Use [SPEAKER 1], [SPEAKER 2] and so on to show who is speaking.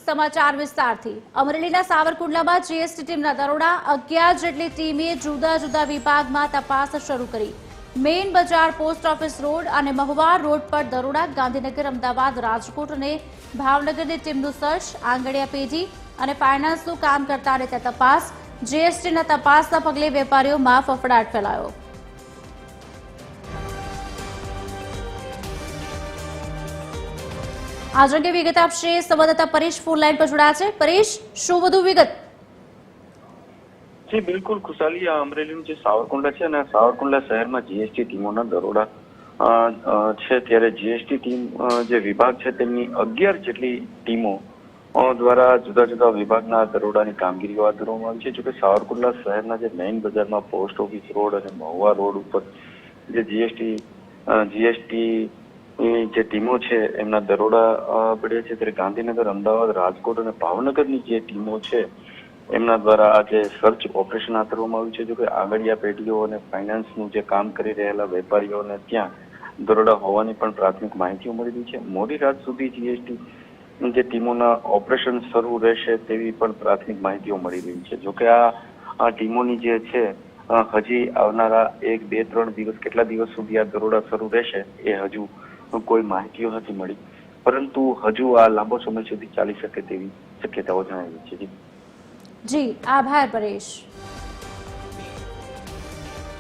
[SPEAKER 1] સમાચાર વિસ્તારથી અમરેલીના સાવરકુંડલામાં જીએસટી ટીમના દરોડા 11 જેટલી ટીમે જુદા જુદા વિભાગમાં તપાસ શરૂ કરી। મેઇન બજાર, પોસ્ટ ઓફિસ રોડ અને મહુવા રોડ પર દરોડા। ગાંધીનગર, અમદાવાદ, રાજકોટ અને ભાવનગરની ટીમનું સર્ચ। આંગણિયા પેઢી અને ફાઇનાન્સનું કામ કરતા અને ત્યાં તપાસ। જીએસટીના તપાસના પગલે વેપારીઓમાં ફફડાટ ફેલાયો। आज अंगे विगत आपसे संवाददाता परेश फोन लाइन पर जुड़ा है। परेश, शू વધુ વિગત?
[SPEAKER 2] जी बिल्कुल खुशाली, आ अमरेलीનું જે સાવરકુંડલા છે અને સાવરકુંડલા શહેરમાં જીએસટી ટીમોના દરોડા છે, ત્યારે જીએસટી ટીમ જે વિભાગ છે તેમની 11 જેટલી ટીમો દ્વારા જુદા જુદા વિભાગના દરોડાની કામગીરી હાથ ધરવામાં આવી છે। જોકે સાવરકુંડલા શહેરના જે મેઇન બજારમાં પોસ્ટ ઓફિસ રોડ અને મહુવા રોડ ઉપર જે જીએસટી જે ટીમો છે એમના દરોડા પડ્યા છે, ત્યારે ગાંધીનગર, અમદાવાદ, રાજકોટ અને ભાવનગરની જે ટીમો છે એમના દ્વારા આજે સર્ચ ઓપરેશન હાથ ધરવામાં આવ્યું છે। જોકે આંગણિયા પેઢીઓ અને ફાઇનાન્સનું જે કામ કરી રહેલા વેપારીઓને ત્યાં દરોડા હોવાની પણ પ્રાથમિક માહિતીઓ મળી રહી છે। મોડી રાત સુધી જીએસટી જે ટીમોના ઓપરેશન શરૂ રહેશે તેવી પણ પ્રાથમિક માહિતીઓ મળી રહી છે। જોકે આ ટીમોની જે છે હજી આવનારા 1, 2, 3 દિવસ, કેટલા દિવસ સુધી આ દરોડા શરૂ રહેશે એ હજુ કોઈ માહિતીઓ નથી મળી, પરંતુ હજુ આ લાંબો સમય સુધી ચાલી શકે તેવી શક્યતાઓ જણાવી છે।
[SPEAKER 1] જી, આભાર પરેશ।